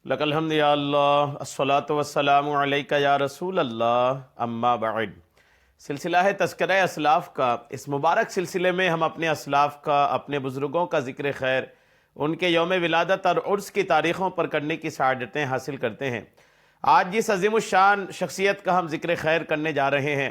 لک الحمد یا اللہ الصلاۃ والسلام علیک یا رسول اللہ اما بعد۔ سلسلہ ہے تذکرہ اسلاف کا۔ اس مبارک سلسلے میں ہم اپنے اسلاف کا، اپنے بزرگوں کا ذکر خیر، ان کے یوم ولادت اور عرس کی تاریخوں پر کرنے کی سعادتیں حاصل کرتے ہیں۔ آج جس عظیم الشان شخصیت کا ہم ذکر خیر کرنے جا رہے ہیں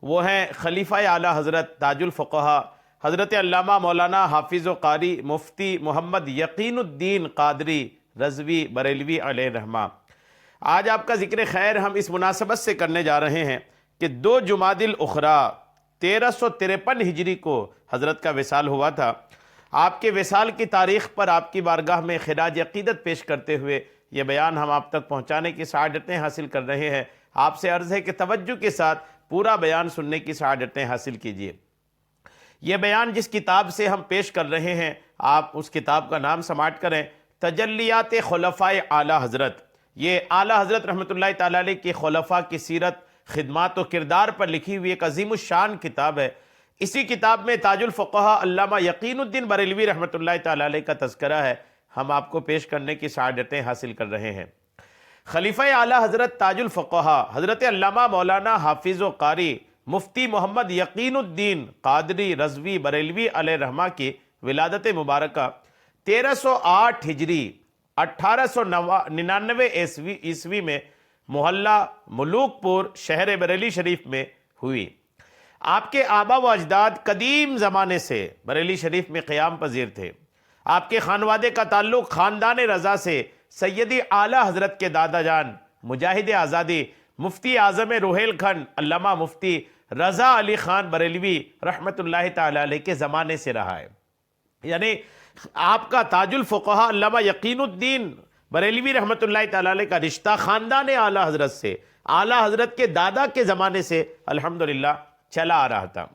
وہ ہیں خلیفہ اعلیٰ حضرت تاج الفقہا حضرت علامہ مولانا حافظ و قاری مفتی محمد یقین الدین قادری رضوی بریلوی علیہ رحمہ۔ آج آپ کا ذکر خیر ہم اس مناسبت سے کرنے جا رہے ہیں کہ 2 جمادی الاخری 1353 ہجری کو حضرت کا وصال ہوا تھا۔ آپ کے وصال کی تاریخ پر آپ کی بارگاہ میں خراج عقیدت پیش کرتے ہوئے یہ بیان ہم آپ تک پہنچانے کی سعادتیں حاصل کر رہے ہیں۔ آپ سے عرض ہے کہ توجہ کے ساتھ پورا بیان سننے کی سعادتیں حاصل کیجیے۔ یہ بیان جس کتاب سے ہم پیش کر رہے ہیں آپ اس کتاب کا نام سماعت کریں، تجلیات خلفائے اعلیٰ حضرت۔ یہ اعلیٰ حضرت رحمۃ اللہ تعالیٰ علیہ کے خلفاء کی سیرت، خدمات و کردار پر لکھی ہوئی ایک عظیم الشان کتاب ہے۔ اسی کتاب میں تاج الفقہا علامہ یقین الدین بریلوی رحمۃ اللہ تعالیٰ علیہ کا تذکرہ ہے، ہم آپ کو پیش کرنے کی سعادتیں حاصل کر رہے ہیں۔ خلیفہ اعلیٰ حضرت تاج الفقہا حضرت علامہ مولانا حافظ و قاری مفتی محمد یقین الدین قادری رضوی بریلوی علیہ رحمہ کی ولادت مبارکہ 1308 ہجری 1899 عیسوی میں محلہ ملوک پور شہر بریلی شریف میں ہوئی۔ آپ کے آبا و اجداد قدیم زمانے سے بریلی شریف میں قیام پذیر تھے۔ آپ کے خانوادے کا تعلق خاندان رضا سے سیدی اعلیٰ حضرت کے دادا جان مجاہد آزادی مفتی اعظم روہیل کھنڈ علامہ مفتی رضا علی خان بریلوی رحمۃ اللہ تعالی علیہ کے زمانے سے رہا ہے۔ یعنی آپ کا تاج الفقہا علامہ یقین الدین بریلوی رحمۃ اللہ تعالی علیہ کا رشتہ خاندان اعلیٰ حضرت سے، اعلیٰ حضرت کے دادا کے زمانے سے الحمدللہ چلا آ رہا تھا۔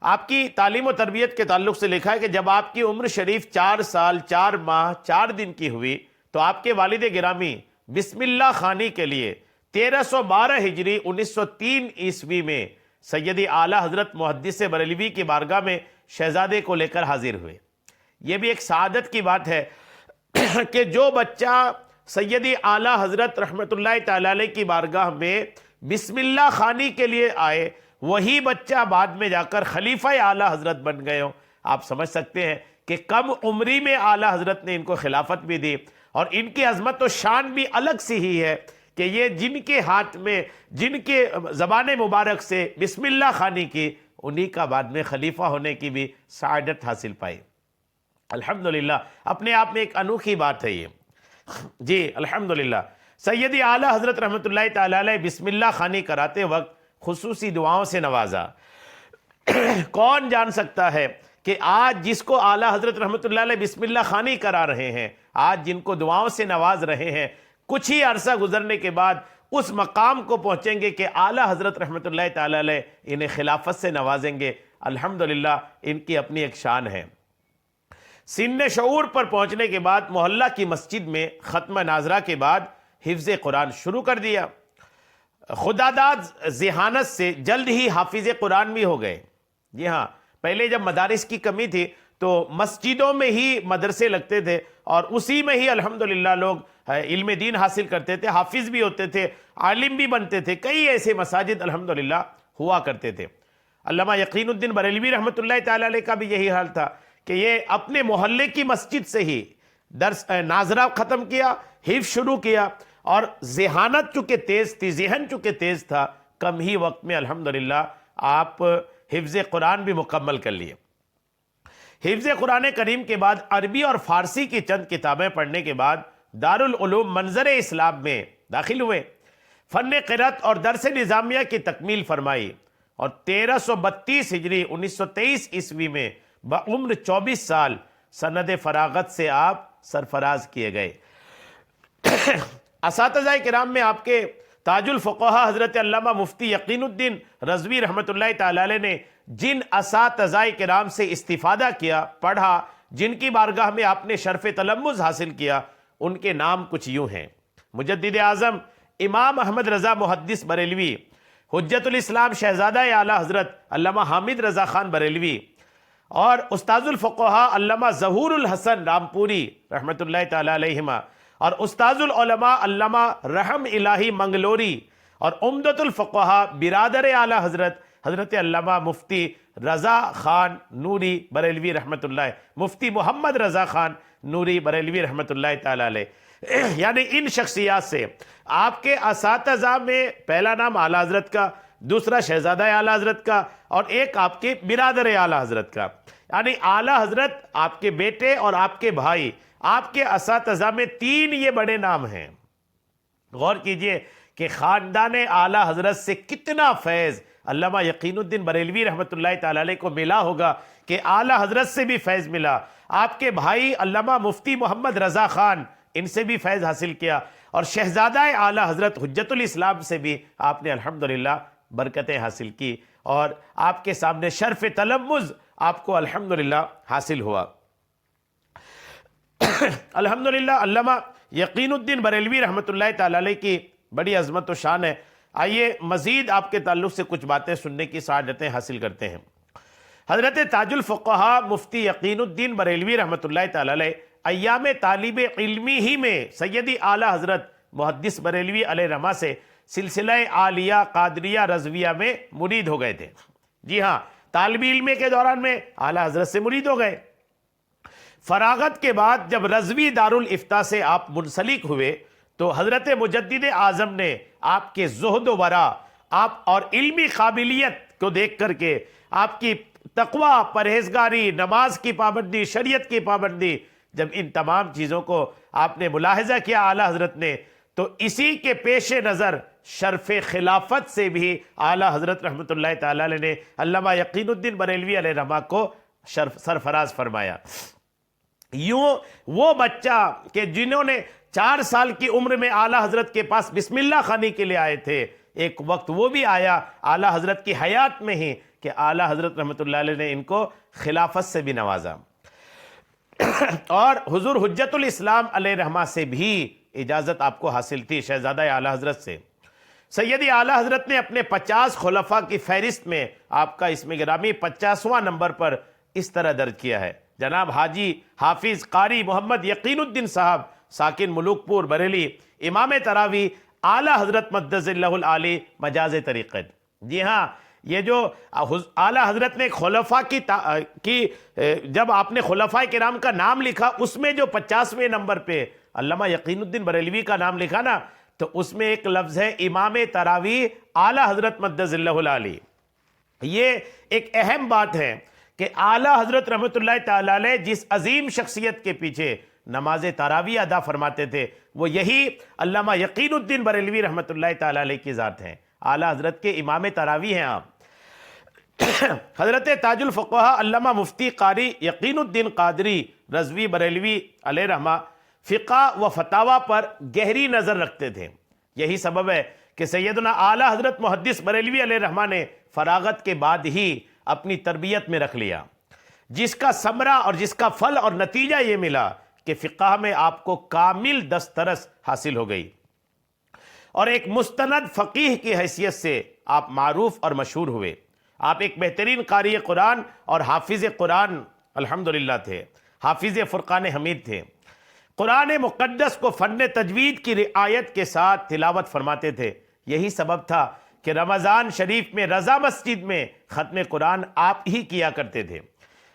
آپ کی تعلیم و تربیت کے تعلق سے لکھا ہے کہ جب آپ کی عمر شریف 4 سال 4 ماہ 4 دن کی ہوئی تو آپ کے والد گرامی بسم اللہ خانی کے لیے 1312 ہجری 1903 عیسوی میں سیدی اعلیٰ حضرت محدث بریلوی کی بارگاہ میں شہزادے کو لے کر حاضر ہوئے۔ یہ بھی ایک سعادت کی بات ہے کہ جو بچہ سیدی اعلیٰ حضرت رحمۃ اللہ تعالی علیہ کی بارگاہ میں بسم اللہ خانی کے لیے آئے، وہی بچہ بعد میں جا کر خلیفہ اعلیٰ حضرت بن گئے ہوں۔ آپ سمجھ سکتے ہیں کہ کم عمری میں اعلیٰ حضرت نے ان کو خلافت بھی دی، اور ان کی عظمت و شان بھی الگ سی ہی ہے کہ یہ جن کے ہاتھ میں، جن کے زبان مبارک سے بسم اللہ خانی کی، انہی کا بعد میں خلیفہ ہونے کی بھی سعادت حاصل پائی۔ الحمدللہ اپنے آپ میں ایک انوکھی بات ہے یہ۔ جی الحمدللہ سیدی اعلیٰ حضرت رحمۃ اللہ تعالی علیہ بسم اللہ خانی کراتے وقت خصوصی دعاؤں سے نوازا۔ کون جان سکتا ہے کہ آج جس کو اعلیٰ حضرت رحمۃ اللہ علیہ بسم اللہ خانی کرا رہے ہیں، آج جن کو دعاؤں سے نواز رہے ہیں، کچھ ہی عرصہ گزرنے کے بعد اس مقام کو پہنچیں گے کہ اعلیٰ حضرت رحمۃ اللہ تعالی علیہ انہیں خلافت سے نوازیں گے۔ الحمدللہ ان کی اپنی ایک شان ہے۔ سن شعور پر پہنچنے کے بعد محلہ کی مسجد میں ختم ناظرہ کے بعد حفظ قرآن شروع کر دیا۔ خدا داد ذہانت سے جلد ہی حافظ قرآن بھی ہو گئے۔ جی ہاں، پہلے جب مدارس کی کمی تھی تو مسجدوں میں ہی مدرسے لگتے تھے اور اسی میں ہی الحمدللہ لوگ علم دین حاصل کرتے تھے، حافظ بھی ہوتے تھے، عالم بھی بنتے تھے۔ کئی ایسے مساجد الحمدللہ ہوا کرتے تھے۔ علامہ یقین الدین بریلوی رحمۃ اللہ تعالی علیہ کا بھی یہی حال تھا کہ یہ اپنے محلے کی مسجد سے ہی درس ناظرہ ختم کیا، حفظ شروع کیا، اور ذہانت چونکہ تیز تھی، ذہن چونکہ تیز تھا، کم ہی وقت میں الحمدللہ آپ حفظ قرآن بھی مکمل کر لیے۔ حفظ قرآن کریم کے بعد عربی اور فارسی کی چند کتابیں پڑھنے کے بعد دارالعلوم منظر اسلام میں داخل ہوئے۔ فن قرأت اور درس نظامیہ کی تکمیل فرمائی اور 1332 ہجری 1923 عیسوی میں بعمر 24 سال سند فراغت سے آپ سرفراز کیے گئے۔ اساتذہ کرام میں آپ کے تاج الفقہا حضرت علامہ مفتی یقین الدین رضوی رحمۃ اللہ تعالی علیہ نے جن اساتذہ کرام سے استفادہ کیا، پڑھا، جن کی بارگاہ میں آپ نے شرف تلمذ حاصل کیا، ان کے نام کچھ یوں ہیں۔ مجدد اعظم امام احمد رضا محدث بریلوی، حجت الاسلام شہزادہ اعلیٰ حضرت علامہ حامد رضا خان بریلوی، اور استاذ الفقہا علامہ ظہور الحسن رامپوری رحمۃ اللہ تعالی علیہما، اور استاذ العلماء علامہ رحم الہی منگلوری اور عمدۃ الفقہاء برادر اعلی حضرت حضرت علامہ مفتی رضا خان نوری بریلوی رحمۃ اللہ، مفتی محمد رضا خان نوری بریلوی رحمۃ اللہ تعالی علیہ، یعنی ان شخصیات سے آپ کے اساتذہ میں پہلا نام اعلی حضرت کا، دوسرا شہزادہ اعلی حضرت کا، اور ایک آپ کے برادر اعلی حضرت کا، یعنی اعلی حضرت، آپ کے بیٹے اور آپ کے بھائی، آپ کے اساتذہ میں 3 یہ بڑے نام ہیں۔ غور کیجئے کہ خاندان اعلی حضرت سے کتنا فیض علامہ یقین الدین بریلوی رحمۃ اللہ تعالی علیہ کو ملا ہوگا، کہ اعلی حضرت سے بھی فیض ملا، آپ کے بھائی علامہ مفتی محمد رضا خان ان سے بھی فیض حاصل کیا، اور شہزادہ اعلی حضرت حجت الاسلام سے بھی آپ نے الحمدللہ برکتیں حاصل کی، اور آپ کے سامنے شرف تلمذ آپ کو الحمدللہ حاصل ہوا۔ الحمدللہ علامہ یقین الدین بریلوی رحمۃ اللہ تعالی علیہ کی بڑی عظمت و شان ہے۔ آئیے مزید آپ کے تعلق سے کچھ باتیں سننے کی سعادتیں حاصل کرتے ہیں۔ حضرت تاج الفقہاء مفتی یقین الدین بریلوی رحمۃ اللہ تعالی علیہ ایام طالب علمی ہی میں سیدی اعلی حضرت محدث بریلوی علیہ رحمہ سے سلسلہ عالیہ قادریہ رضویہ میں مرید ہو گئے تھے۔ جی ہاں، طالب علم کے دوران میں اعلی حضرت سے مرید ہو گئے۔ فراغت کے بعد جب رضوی دارالافتاء سے آپ منسلک ہوئے تو حضرت مجدد اعظم نے آپ کے زہد و ورع، آپ اور علمی قابلیت کو دیکھ کر کے آپ کی تقوی، پرہیزگاری، نماز کی پابندی، شریعت کی پابندی، جب ان تمام چیزوں کو آپ نے ملاحظہ کیا اعلی حضرت نے، تو اسی کے پیش نظر شرف خلافت سے بھی اعلی حضرت رحمۃ اللہ تعالی علیہ نے علامہ یقین الدین بریلوی علیہ رحمہ کو سرفراز فرمایا۔ یوں وہ بچہ کہ جنہوں نے 4 سال کی عمر میں اعلی حضرت کے پاس بسم اللہ خوانی کے لیے آئے تھے، ایک وقت وہ بھی آیا اعلی حضرت کی حیات میں ہی کہ اعلی حضرت رحمۃ اللہ علیہ نے ان کو خلافت سے بھی نوازا، اور حضور حجت الاسلام علیہ رحمہ سے بھی اجازت آپ کو حاصل تھی، شہزادہ اعلی حضرت سے۔ سیدی اعلی حضرت نے اپنے 50 خلفاء کی فہرست میں آپ کا اسم گرامی 50واں نمبر پر اس طرح درج کیا ہے: جناب حاجی حافظ قاری محمد یقین الدین صاحب، ساکن ملوک پور بریلی، امام تراوی، اعلی حضرت مدظ اللہ العالی مجاز طریقت۔ جی ہاں، یہ جو اعلی حضرت نے خلفاء کی جب آپ نے خلفاء کرام کا نام لکھا، اس میں جو 50ویں نمبر پہ علامہ یقین الدین بریلوی کا نام لکھا نا، تو اس میں ایک لفظ ہے امام تراوی اعلی حضرت مدظ اللہ العالی۔ یہ ایک اہم بات ہے کہ اعلی حضرت رحمۃ اللہ تعالی علیہ جس عظیم شخصیت کے پیچھے نماز تراوی ادا فرماتے تھے، وہ یہی علامہ یقین الدین بریلوی رحمۃ اللہ تعالی علیہ کی ذات ہیں، اعلی حضرت کے امام تراوی ہیں آپ۔ حضرت تاج الفقہاء علامہ مفتی قاری یقین الدین قادری رضوی بریلوی علیہ رحمہ فقہ و فتاوی پر گہری نظر رکھتے تھے۔ یہی سبب ہے کہ سیدنا اعلی حضرت محدث بریلوی علیہ رحمہ نے فراغت کے بعد ہی اپنی تربیت میں رکھ لیا، جس کا ثمرہ اور جس کا پھل اور نتیجہ یہ ملا کہ فقہ میں آپ کو کامل دسترس حاصل ہو گئی، اور ایک مستند فقیہ کی حیثیت سے آپ معروف اور مشہور ہوئے۔ آپ ایک بہترین قاری قرآن اور حافظ قرآن الحمدللہ تھے، حافظ فرقان حمید تھے۔ قرآن مقدس کو فن تجوید کی رعایت کے ساتھ تلاوت فرماتے تھے۔ یہی سبب تھا کہ رمضان شریف میں رضا مسجد میں ختم قرآن آپ ہی کیا کرتے تھے۔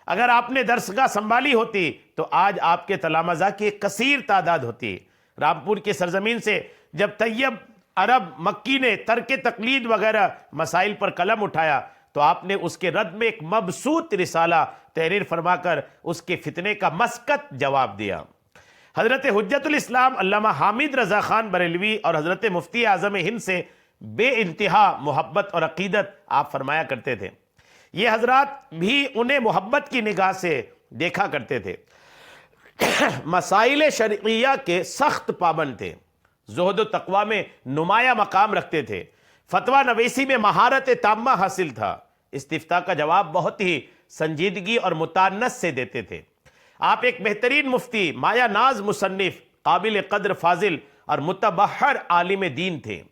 اگر آپ نے درسگاہ سنبھالی ہوتی تو آج آپ کے تلامذہ کی ایک کثیر تعداد ہوتی۔ رامپور کی سرزمین سے جب طیب عرب مکی نے ترک تقلید وغیرہ مسائل پر قلم اٹھایا تو آپ نے اس کے رد میں ایک مبسوط رسالہ تحریر فرما کر اس کے فتنے کا مسکت جواب دیا۔ حضرت حجت الاسلام علامہ حامد رضا خان بریلوی اور حضرت مفتی اعظم ہند سے بے انتہا محبت اور عقیدت آپ فرمایا کرتے تھے۔ یہ حضرات بھی انہیں محبت کی نگاہ سے دیکھا کرتے تھے۔ مسائل شرعیہ کے سخت پابند تھے، زہد و تقوی میں نمایاں مقام رکھتے تھے، فتویٰ نویسی میں مہارت تامہ حاصل تھا، استفتاء کا جواب بہت ہی سنجیدگی اور متانت سے دیتے تھے۔ آپ ایک بہترین مفتی، مایا ناز مصنف، قابل قدر فاضل اور متبحر عالم دین تھے۔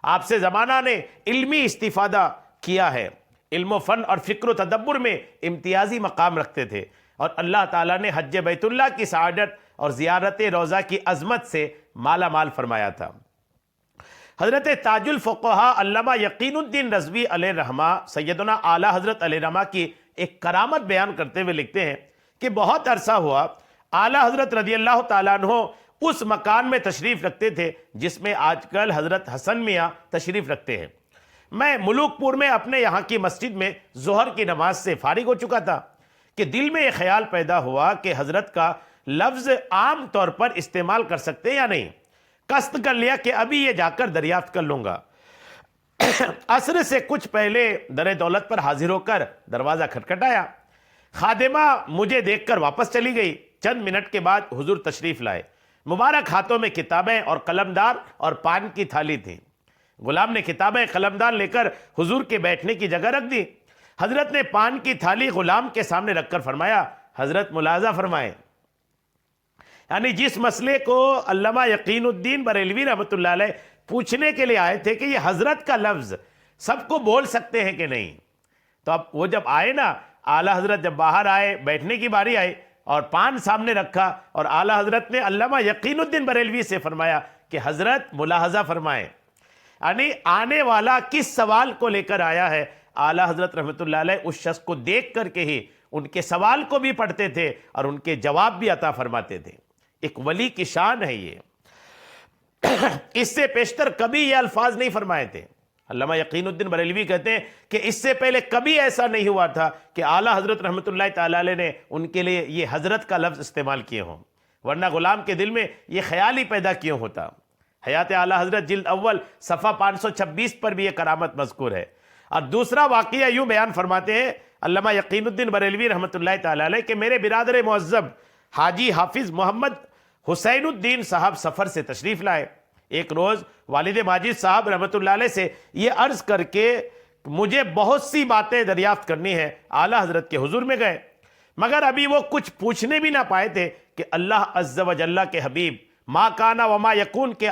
آپ سے زمانہ نے علمی استفادہ کیا ہے، علم و فن اور فکر و تدبر میں امتیازی مقام رکھتے تھے، اور اللہ تعالیٰ نے حج بیت اللہ کی سعادت اور زیارت روضہ کی عظمت سے مالا مال فرمایا تھا۔ حضرت تاج الفقہا علامہ یقین الدین رضوی علیہ رحمہ سیدنا اعلیٰ حضرت علیہ رحمہ کی ایک کرامت بیان کرتے ہوئے لکھتے ہیں کہ بہت عرصہ ہوا اعلیٰ حضرت رضی اللہ تعالیٰ عنہ اس مکان میں تشریف رکھتے تھے جس میں آج کل حضرت حسن میاں تشریف رکھتے ہیں۔ میں ملوک پور میں اپنے یہاں کی مسجد میں ظہر کی نماز سے فارغ ہو چکا تھا کہ دل میں یہ خیال پیدا ہوا کہ حضرت کا لفظ عام طور پر استعمال کر سکتے ہیں یا نہیں۔ قصد کر لیا کہ ابھی یہ جا کر دریافت کر لوں گا۔ عصر سے کچھ پہلے در دولت پر حاضر ہو کر دروازہ کھٹکھٹایا۔ خادمہ مجھے دیکھ کر واپس چلی گئی۔ چند منٹ کے بعد حضور تشریف لائے۔ مبارک ہاتھوں میں کتابیں اور قلمدار اور پان کی تھالی تھی۔ غلام نے کتابیں قلمدار لے کر حضور کے بیٹھنے کی جگہ رکھ دی۔ حضرت نے پان کی تھالی غلام کے سامنے رکھ کر فرمایا، حضرت ملاحظہ فرمائیں۔ یعنی جس مسئلے کو علامہ یقین الدین بریلوی رحمۃ اللہ علیہ پوچھنے کے لیے آئے تھے کہ یہ حضرت کا لفظ سب کو بول سکتے ہیں کہ نہیں، تو اب وہ جب آئے نا، اعلیٰ حضرت جب باہر آئے، بیٹھنے کی باری آئی اور پان سامنے رکھا، اور اعلیٰ حضرت نے علامہ یقین الدین بریلوی سے فرمایا کہ حضرت ملاحظہ فرمائیں۔ یعنی آنے والا کس سوال کو لے کر آیا ہے، اعلیٰ حضرت رحمۃ اللہ علیہ اس شخص کو دیکھ کر کے ہی ان کے سوال کو بھی پڑھتے تھے اور ان کے جواب بھی عطا فرماتے تھے۔ ایک ولی کی شان ہے یہ۔ اس سے پیشتر کبھی یہ الفاظ نہیں فرمائے تھے۔ علامہ یقین الدین بریلوی کہتے ہیں کہ اس سے پہلے کبھی ایسا نہیں ہوا تھا کہ اعلیٰ حضرت رحمۃ اللہ تعالیٰ علیہ نے ان کے لیے یہ حضرت کا لفظ استعمال کیے ہوں، ورنہ غلام کے دل میں یہ خیال ہی پیدا کیوں ہوتا۔ حیات اعلیٰ حضرت جلد اول صفحہ 526 پر بھی یہ کرامت مذکور ہے۔ اور دوسرا واقعہ یوں بیان فرماتے ہیں علامہ یقین الدین بریلوی رحمۃ اللہ تعالیٰ علیہ کہ میرے برادر معظم حاجی حافظ محمد حسین الدین صاحب سفر سے تشریف لائے۔ ایک روز والد ماجد صاحب رحمۃ اللہ علیہ سے یہ عرض کر کے مجھے بہت سی باتیں دریافت کرنی ہے، اعلیٰ حضرت کے حضور میں گئے، مگر ابھی وہ کچھ پوچھنے بھی نہ پائے تھے کہ اللہ عز و جل کے حبیب ما کانا وما یکون کے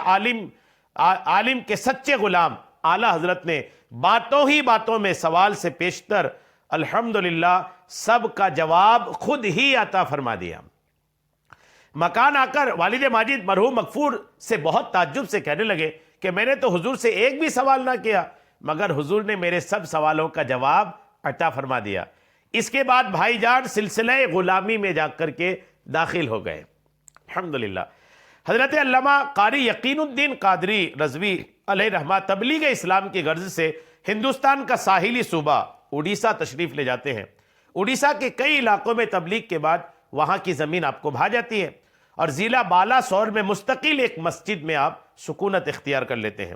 عالم کے سچے غلام اعلیٰ حضرت نے باتوں ہی باتوں میں سوال سے پیشتر الحمدللہ سب کا جواب خود ہی عطا فرما دیا۔ مکان آ کر والد ماجد مرحوم مغفور سے بہت تعجب سے کہنے لگے کہ میں نے تو حضور سے ایک بھی سوال نہ کیا، مگر حضور نے میرے سب سوالوں کا جواب عطا فرما دیا۔ اس کے بعد بھائی جان سلسلہ غلامی میں جا کر کے داخل ہو گئے۔ الحمدللہ حضرت علامہ قاری یقین الدین قادری رضوی علیہ رحمہ تبلیغ اسلام کی غرض سے ہندوستان کا ساحلی صوبہ اڑیسہ تشریف لے جاتے ہیں۔ اڑیسہ کے کئی علاقوں میں تبلیغ کے بعد وہاں کی زمین آپ کو بھا جاتی ہے اور ضلع بالاسور میں مستقل ایک مسجد میں آپ سکونت اختیار کر لیتے ہیں۔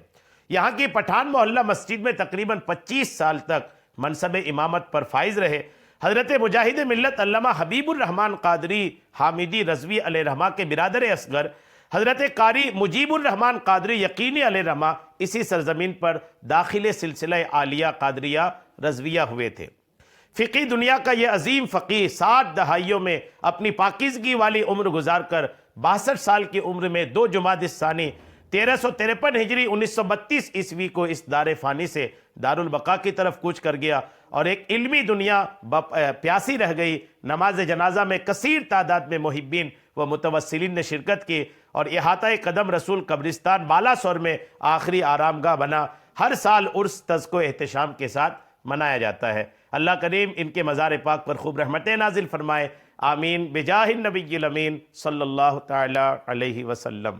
یہاں کی پٹھان محلہ مسجد میں تقریباً 25 سال تک منصب امامت پر فائز رہے۔ حضرت مجاہد ملت علامہ حبیب الرحمن قادری حامدی رضوی علیہ رحمہ کے برادر اصغر حضرت قاری مجیب الرحمن قادری یقینی علیہ رحمہ اسی سرزمین پر داخل سلسلہ عالیہ قادریہ رضویہ ہوئے تھے۔ فقی دنیا کا یہ عظیم فقیہ 7 دہائیوں میں اپنی پاکیزگی والی عمر گزار کر 62 سال کی عمر میں 2 جمادی الثانی 1353 ہجری 1932 عیسوی کو اس دار فانی سے دارالبقا کی طرف کوچ کر گیا اور ایک علمی دنیا پیاسی رہ گئی۔ نماز جنازہ میں کثیر تعداد میں محبین و متوسلین نے شرکت کی اور احاطہ قدم رسول قبرستان بالاسور میں آخری آرام گاہ بنا۔ ہر سال عرس تزک و احتشام کے ساتھ منایا جاتا ہے۔ اللہ کریم ان کے مزار پاک پر خوب رحمتیں نازل فرمائے، آمین بجاہ النبی الامین صلی اللہ تعالی علیہ وسلم۔